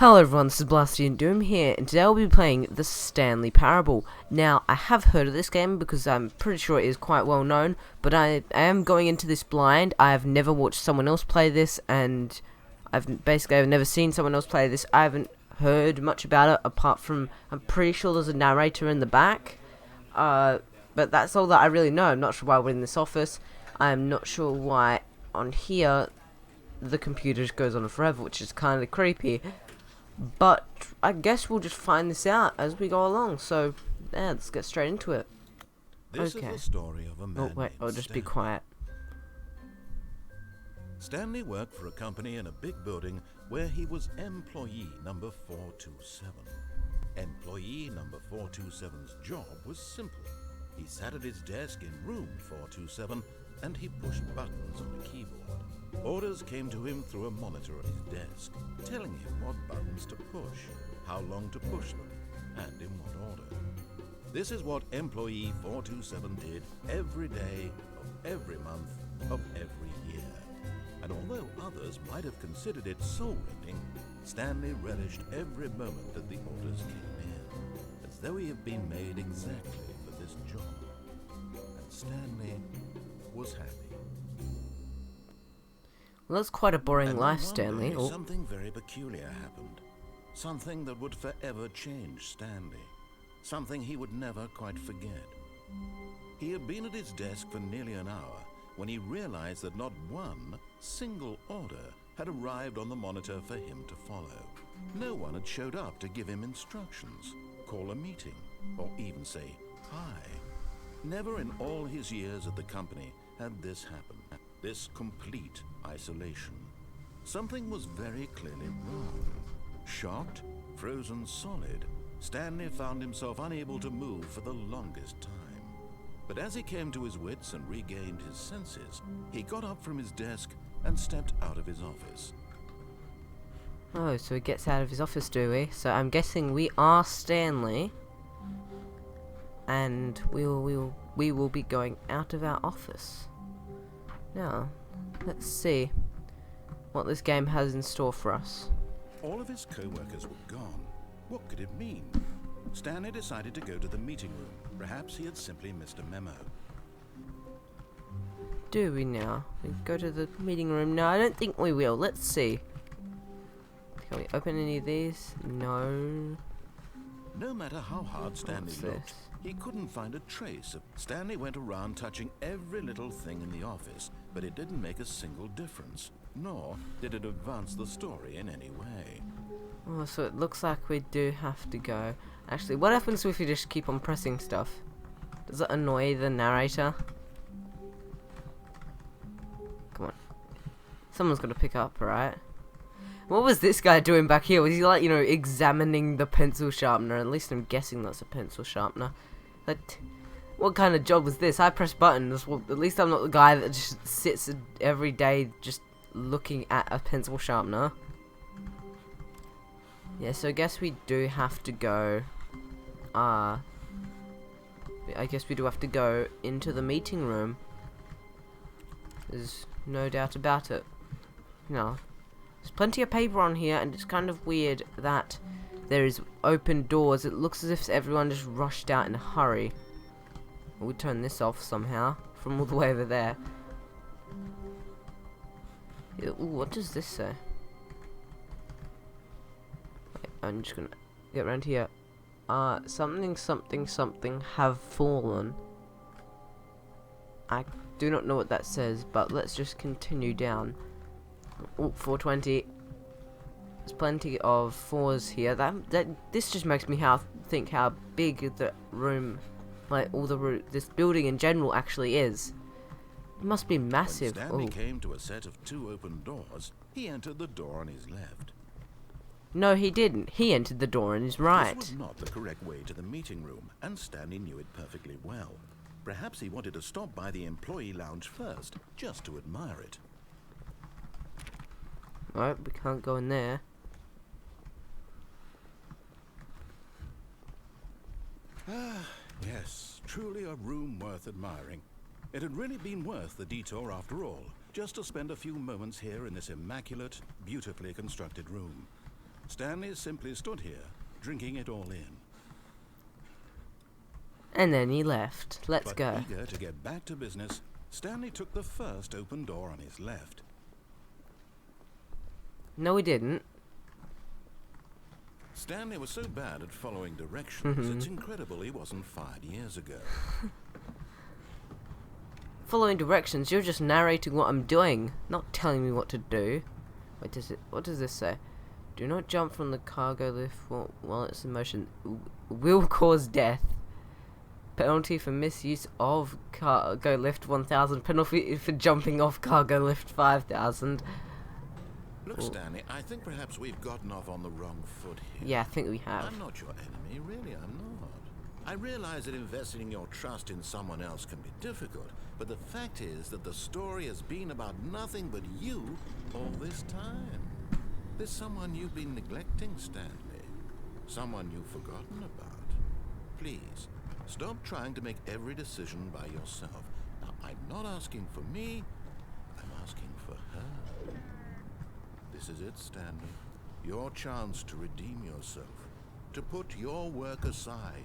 Hello everyone, this is Blasty and Doom here, and today I'll be playing the Stanley Parable. Now, I have heard of this game because I'm pretty sure it is quite well known, but I am going into this blind. I have never watched someone else play this, and I've never seen someone else play this. I haven't heard much about it, apart from, I'm pretty sure there's a narrator in the back, but that's all that I really know. I'm not sure why we're in this office. I'm not sure why on here the computer just goes on forever, which is kind of creepy. But I guess we'll just find this out as we go along. So, yeah, let's get straight into it. This is the story of a man wait, I'll just be quiet. Stanley worked for a company in a big building where he was employee number 427. Employee number 427's job was simple. He sat at his desk in room 427 and he pushed buttons on a keyboard. Orders came to him through a monitor on his desk, telling him what buttons to push, how long to push them, and in what order. This is what employee 427 did every day of every month of every year. And although others might have considered it soul-rending, Stanley relished every moment that the orders came in, as though he had been made exactly for this job. And Stanley was happy. Well, that's quite a boring life, Stanley. Something very peculiar happened. Something that would forever change Stanley. Something he would never quite forget. He had been at his desk for nearly an hour when he realized that not one single order had arrived on the monitor for him to follow. No one had showed up to give him instructions, call a meeting, or even say hi. Never in all his years at the company had this happened. This complete isolation. Something was very clearly wrong. Shocked, frozen solid, Stanley found himself unable to move for the longest time. But as he came to his wits and regained his senses, he got up from his desk and stepped out of his office. Oh, so he gets out of his office, do we? So I'm guessing we are Stanley, and we will be going out of our office. Now, let's see what this game has in store for us. All of his co-workers were gone. What could it mean? Stanley decided to go to the meeting room. Perhaps he had simply missed a memo. Do we now? We go to the meeting room? No, I don't think we will. Let's see. Can we open any of these? No. No matter how hard Stanley looked, he couldn't find a trace of. Stanley went around touching every little thing in the office, but it didn't make a single difference, nor did it advance the story in any way. Oh, so it looks like we do have to go. Actually, what happens if we just keep on pressing stuff? Does it annoy the narrator? Come on. Someone's got to pick up, right? What was this guy doing back here? Was he like, examining the pencil sharpener? At least I'm guessing that's a pencil sharpener. But what kind of job was this? I press buttons. Well, at least I'm not the guy that just sits every day just looking at a pencil sharpener. Yeah, so I guess we do have to go. I guess we do have to go into the meeting room. There's no doubt about it. There's plenty of paper on here, and it's kind of weird that there is open doors. It looks as if everyone just rushed out in a hurry. We'll turn this off somehow from all the way over there. Ooh, what does this say? Wait, I'm just gonna get around here. Something have fallen. I do not know what that says, but let's just continue down. Ooh, 420. There's plenty of 4s here. This just makes me think how big the room, like this building in general actually is. It must be massive. When Stanley came to a set of 2 open doors, he entered the door on his left. No, he didn't. He entered the door on his right. This was not the correct way to the meeting room, and Stanley knew it perfectly well. Perhaps he wanted to stop by the employee lounge first, just to admire it. Right, we can't go in there. Yes, truly a room worth admiring. It had really been worth the detour after all, just to spend a few moments here in this immaculate, beautifully constructed room. Stanley simply stood here, drinking it all in. And then he left. Let's But go. eager to get back to business, Stanley took the first open door on his left. No, he didn't. Stanley was so bad at following directions, it's incredible he wasn't fired years ago. Following directions, you're just narrating what I'm doing, not telling me what to do. Wait, what does this say? Do not jump from the cargo lift while it's in motion. Will cause death. Penalty for misuse of cargo lift 1,000. Penalty for jumping off cargo lift 5,000. Look, Stanley, I think perhaps we've gotten off on the wrong foot here. Yeah, I think we have. I'm not your enemy, really, I'm not. I realize that investing your trust in someone else can be difficult, but the fact is that the story has been about nothing but you all this time. There's someone you've been neglecting, Stanley. Someone you've forgotten about. Please, stop trying to make every decision by yourself. Now, I'm not asking for me, I'm asking for her. This is it, Stanley. Your chance to redeem yourself. To put your work aside.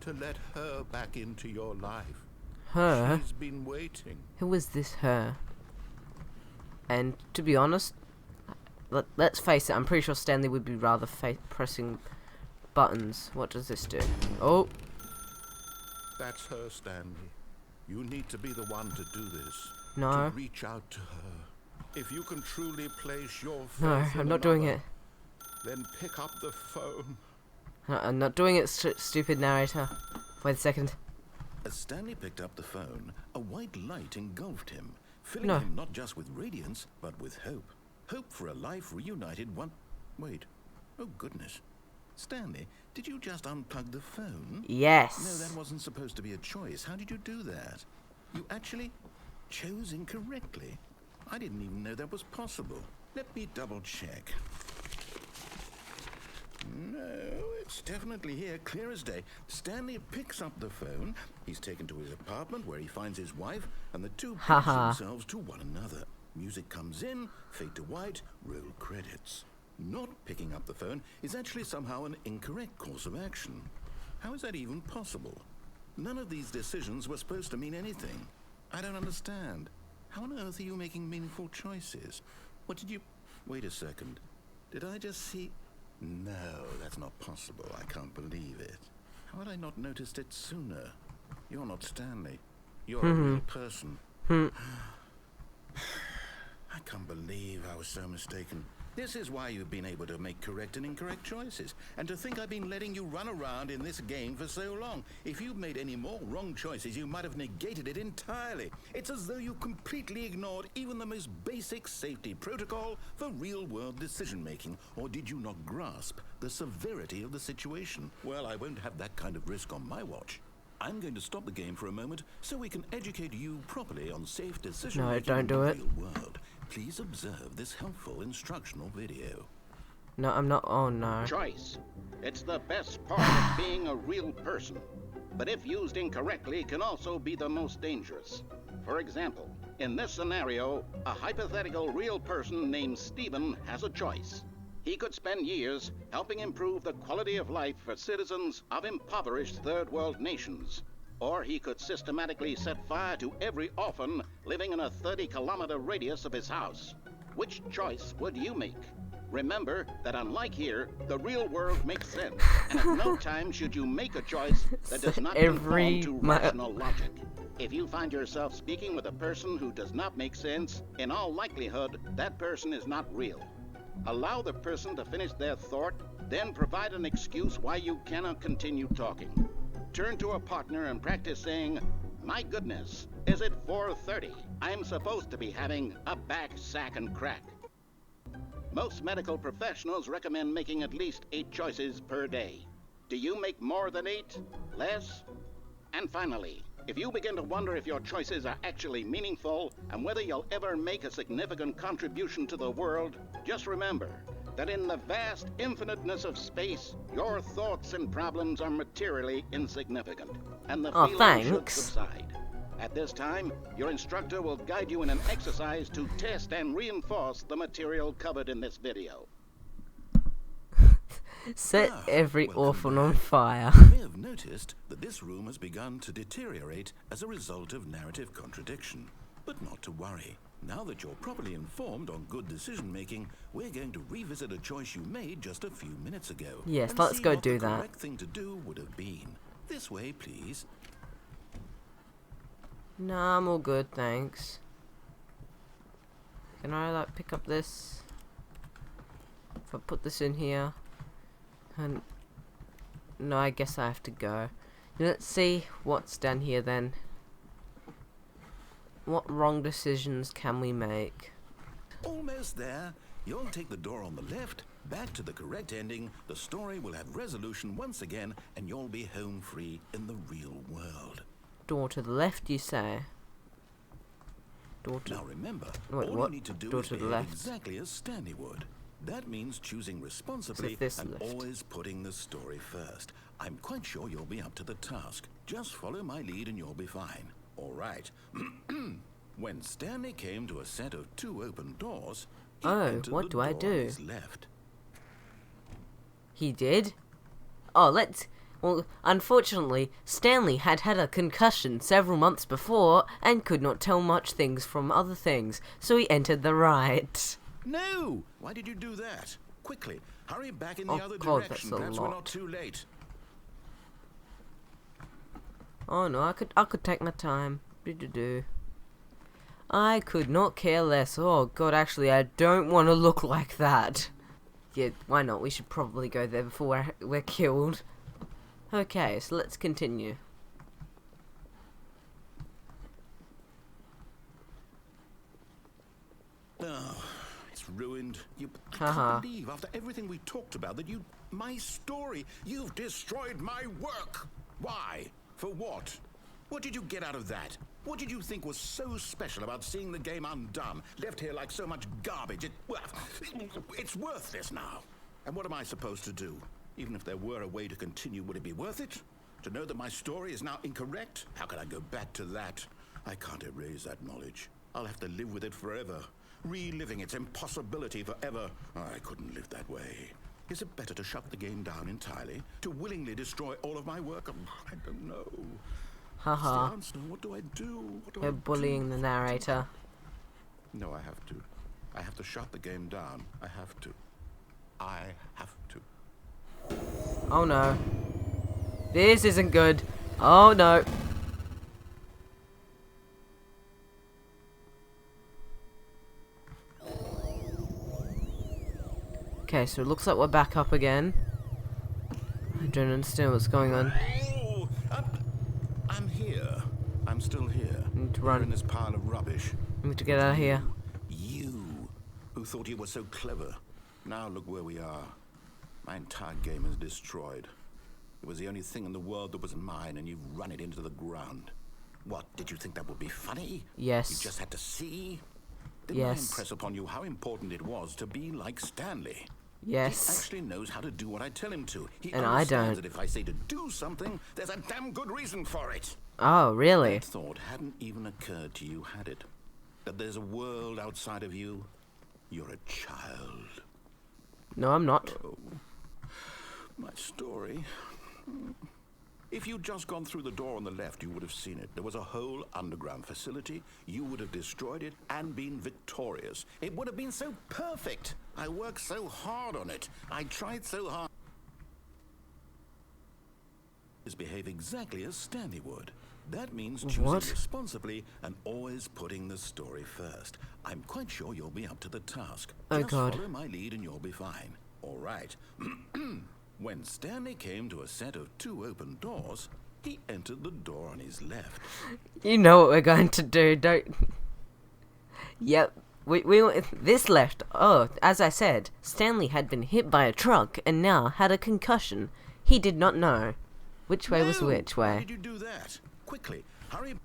To let her back into your life. Her? She's been waiting. Who is this her? And to be honest, let's face it, I'm pretty sure Stanley would be rather pressing buttons. What does this do? Oh. That's her, Stanley. You need to be the one to do this. No. To reach out to her. If you can truly place your faith No, in I'm not doing another, it. Then pick up the phone. No, I'm not doing it, stupid narrator. Wait a second. As Stanley picked up the phone, a white light engulfed him, filling No. him not just with radiance, but with hope. Hope for a life reunited one... Wait. Oh, goodness. Stanley, did you just unplug the phone? Yes. No, that wasn't supposed to be a choice. How did you do that? You actually chose incorrectly. I didn't even know that was possible. Let me double check. No, it's definitely here, clear as day. Stanley picks up the phone. He's taken to his apartment where he finds his wife, and the two push themselves to one another. Music comes in, fade to white, roll credits. Not picking up the phone is actually somehow an incorrect course of action. How is that even possible? None of these decisions were supposed to mean anything. I don't understand. How on earth are you making meaningful choices? What did you... Wait a second. Did I just see... No, that's not possible. I can't believe it. How had I not noticed it sooner? You're not Stanley. You're a real person. I can't believe I was so mistaken. This is why you've been able to make correct and incorrect choices. And to think I've been letting you run around in this game for so long. If you'd made any more wrong choices, you might have negated it entirely. It's as though you completely ignored even the most basic safety protocol for real-world decision-making. Or did you not grasp the severity of the situation? Well, I won't have that kind of risk on my watch. I'm going to stop the game for a moment so we can educate you properly on safe decision-making don't do in the it. real world. Please observe this helpful instructional video. No, I'm not. Oh, no. Choice. It's the best part of being a real person. But if used incorrectly, can also be the most dangerous. For example, in this scenario, a hypothetical real person named Stephen has a choice. He could spend years helping improve the quality of life for citizens of impoverished third world nations. Or he could systematically set fire to every orphan living in a 30-kilometer radius of his house. Which choice would you make? Remember that unlike here, the real world makes sense, and at no time should you make a choice that does not conform to rational logic. If you find yourself speaking with a person who does not make sense, in all likelihood, that person is not real. Allow the person to finish their thought, then provide an excuse why you cannot continue talking. Turn to a partner and practice saying, "My goodness, is it 4:30? I'm supposed to be having a back, sack, and crack." Most medical professionals recommend making at least 8 choices per day. Do you make more than 8? Less? And finally, if you begin to wonder if your choices are actually meaningful and whether you'll ever make a significant contribution to the world, just remember that in the vast infiniteness of space, your thoughts and problems are materially insignificant, and the feeling should subside. At this time, your instructor will guide you in an exercise to test and reinforce the material covered in this video. Set every welcome orphan on back. fire. You may have noticed that this room has begun to deteriorate as a result of narrative contradiction. But not to worry. Now that you're properly informed on good decision-making, we're going to revisit a choice you made just a few minutes ago. Yes, and let's see go what do the that. correct thing to do would have been. This way, please. Nah, I'm all good, thanks. Can I, like, pick up this? If I put this in here... And... No, I guess I have to go. Let's see what's down here, then. What wrong decisions can we make? Almost there. You'll take the door on the left, back to the correct ending, the story will have resolution once again, and you'll be home free in the real world. Door to the left, you say? Door to... Now remember, Wait, all what? you need to do Door is to the behave left. exactly as Stanley would. That means choosing responsibly this and left. always putting the story first. I'm quite sure you'll be up to the task. Just follow my lead and you'll be fine. All right. When Stanley came to a set of 2 open doors, he entered what the do I door do? on his left. He did? Oh, well, unfortunately, Stanley had had a concussion several months before and could not tell much things from other things, so he entered the right. No! Why did you do that? Quickly, hurry back in the Oh, other God, direction. that's a Perhaps we're lot. not too late. Oh no, I could take my time. Do. I could not care less. Oh god, actually, I don't want to look like that. Yeah, why not? We should probably go there before we're killed. Okay, so let's continue. Oh, it's ruined. I Haha. can't believe after everything we talked about that my story, you've destroyed my work. Why? For what? What did you get out of that? What did you think was so special about seeing the game undone, left here like so much garbage? It's worthless now. And what am I supposed to do? Even if there were a way to continue, would it be worth it? To know that my story is now incorrect? How can I go back to that? I can't erase that knowledge. I'll have to live with it forever. Reliving its impossibility forever. I couldn't live that way. Is it better to shut the game down entirely? To willingly destroy all of my work? I don't know. Haha. What's the answer? What do I do? What do You're I bullying do? the narrator. No, I have to. I have to shut the game down. I have to. I have to. Oh no. This isn't good. Oh no. Okay, so it looks like we're back up again. I don't understand what's going on. Oh, I'm here. I'm still here. Need to Here run. in this pile of rubbish. I need to get out of here. You, who thought you were so clever. Now look where we are. My entire game is destroyed. It was the only thing in the world that was mine, and you've run it into the ground. What, did you think that would be funny? Yes. You just had to see? Didn't I Yes. impress upon you how important it was to be like Stanley? He Yes. actually knows how to do what I tell him to. He And I understands don't. that if I say to do something, there's a damn good reason for it. Oh, really? That thought hadn't even occurred to you, had it? That there's a world outside of you? You're a child. No, I'm not. Oh, my story. If you'd just gone through the door on the left, you would have seen it. There was a whole underground facility. You would have destroyed it and been victorious. It would have been so perfect. I worked so hard on it. I tried so hard. Behave exactly as Stanley would. That means choosing What? responsibly and always putting the story first. I'm quite sure you'll be up to the task. Oh, Just God. follow my lead and you'll be fine. All right. When Stanley came to a set of 2 open doors, he entered the door on his left. You know what we're going to do, don't... Yep. We this left. Oh, as I said, Stanley had been hit by a truck and now had a concussion. He did not know. Which way was No! which Why way? did you do that? Quickly, hurry.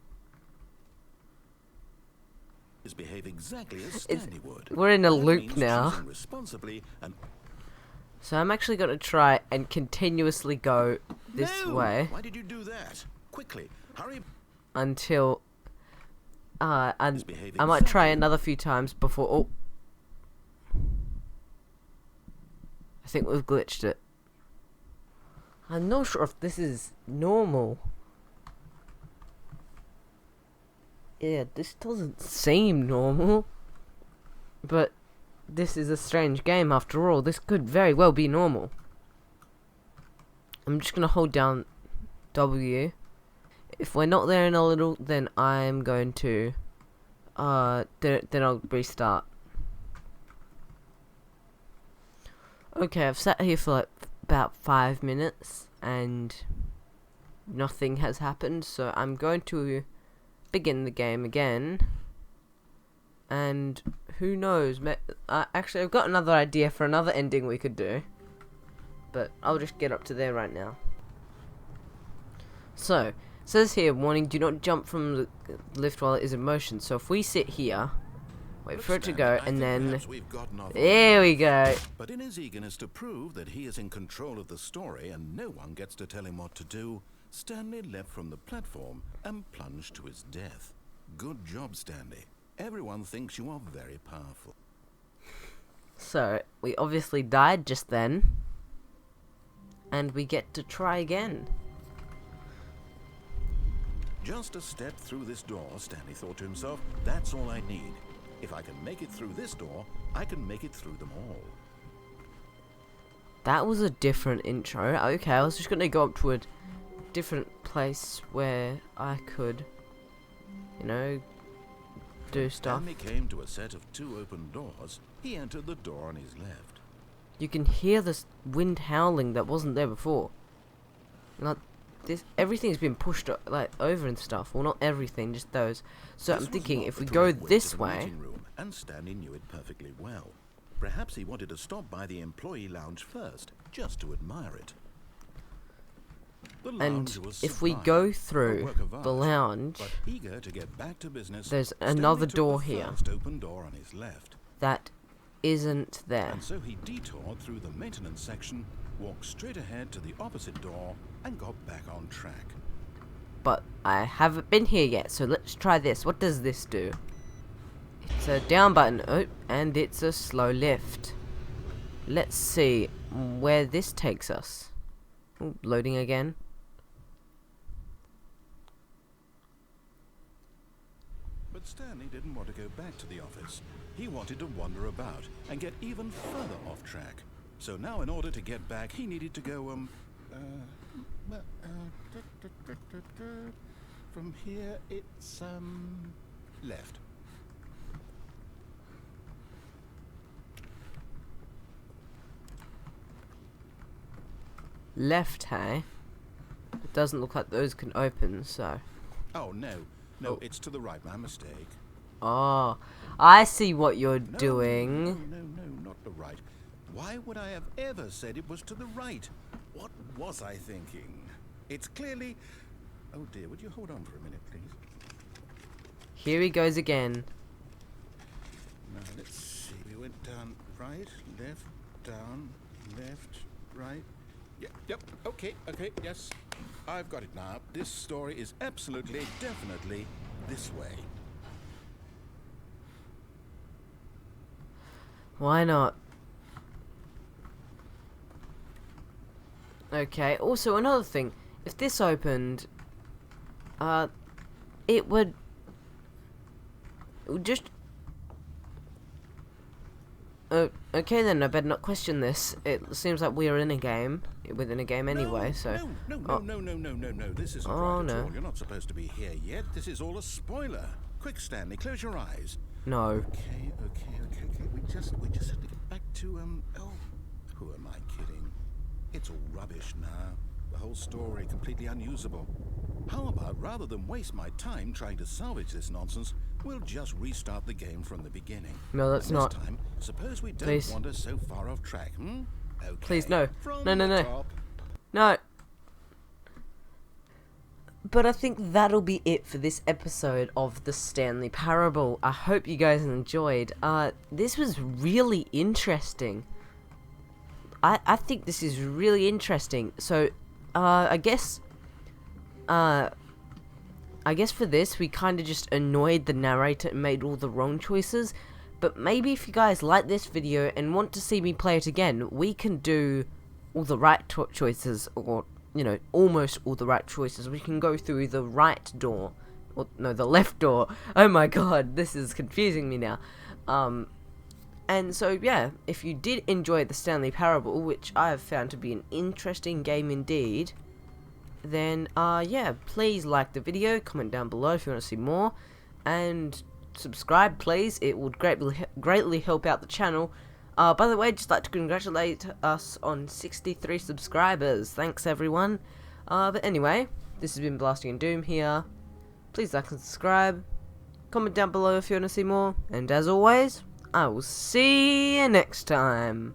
Behave exactly as Stanley would. We're in a That loop means now. choosing responsibly and So I'm actually going to try and continuously go this No! way Why did you do that? Quickly, hurry. until... and Misbehaving I might try exactly. another few times before... Oh. I think we've glitched it. I'm not sure if this is normal. Yeah, this doesn't seem normal. But this is a strange game after all. This could very well be normal. I'm just gonna hold down W. If we're not there in a little, then I'm going to then I'll restart. Okay, I've sat here for like about 5 minutes and nothing has happened, so I'm going to begin the game again. And who knows, actually I've got another idea for another ending we could do, but I'll just get up to there right now. So, it says here, warning, do not jump from the lift while it is in motion. So if we sit here, wait for it to go, and then, there we go. But in his eagerness to prove that he is in control of the story and no one gets to tell him what to do, Stanley leapt from the platform and plunged to his death. Good job, Stanley. Everyone thinks you are very powerful. So, we obviously died just then, and we get to try again. Just a step through this door, Stanley thought to himself, that's all I need. If I can make it through this door, I can make it through them all. That was a different intro. Okay, I was just gonna go up to a different place where I could, you know, do stuff. Stanley came to a set of 2 open doors. He entered the door on his left. You can hear this wind howling that wasn't there before. Like this, everything's been pushed like over and stuff. Well, not everything, just those. So I'm thinking if we go this way, and Stanley knew it perfectly well. Perhaps he wanted to stop by the employee lounge first, just to admire it. And if we go through the lounge, there's another door here that isn't there. And so he detoured through the maintenance section, walked straight ahead to the opposite door, and got back on track. But I haven't been here yet, so let's try this. What does this do? It's a down button, oh, and it's a slow lift. Let's see where this takes us. Ooh, loading again. But Stanley didn't want to go back to the office. He wanted to wander about and get even further off track. So now in order to get back, he needed to go, from here it's, left. Left, hey? It doesn't look like those can open, so... Oh, no. No, it's to the right. My mistake. Oh, I see what you're doing. No, not the right. Why would I have ever said it was to the right? What was I thinking? It's clearly... Oh dear, would you hold on for a minute, please? Here he goes again. Now, let's see. We went down right, left, down, left, right. Yep, okay, yes. I've got it now. This story is absolutely, definitely this way. Why not? Okay, also another thing. If this opened, it would just... okay then, I better not question this. It seems like we are in a game, within a game anyway, so... No, this isn't right at all. You're not supposed to be here yet. This is all a spoiler. Quick, Stanley, close your eyes. No. Okay. We just have to get back to, who am I kidding? It's all rubbish now. The whole story completely unusable. How about, rather than waste my time trying to salvage this nonsense, we'll just restart the game from the beginning. No, that's not. This time, suppose we don't wander so far off track, Okay. Please, no. No. Top. No. But I think that'll be it for this episode of the Stanley Parable. I hope you guys enjoyed. This was really interesting. I think this is really interesting. So, I guess for this, we kind of just annoyed the narrator and made all the wrong choices. But maybe if you guys like this video and want to see me play it again, we can do all the right choices, or you know, almost all the right choices. We can go through the right door, or no, the left door. Oh my god, this is confusing me now. And so yeah, if you did enjoy the Stanley Parable, which I have found to be an interesting game indeed, then yeah, please like the video, comment down below if you want to see more, and subscribe please. It would greatly help out the channel. By the way, I'd just like to congratulate us on 63 subscribers. Thanks everyone. But anyway, this has been Blasting and Doom here. Please like and subscribe. Comment down below if you want to see more. And as always, I will see you next time.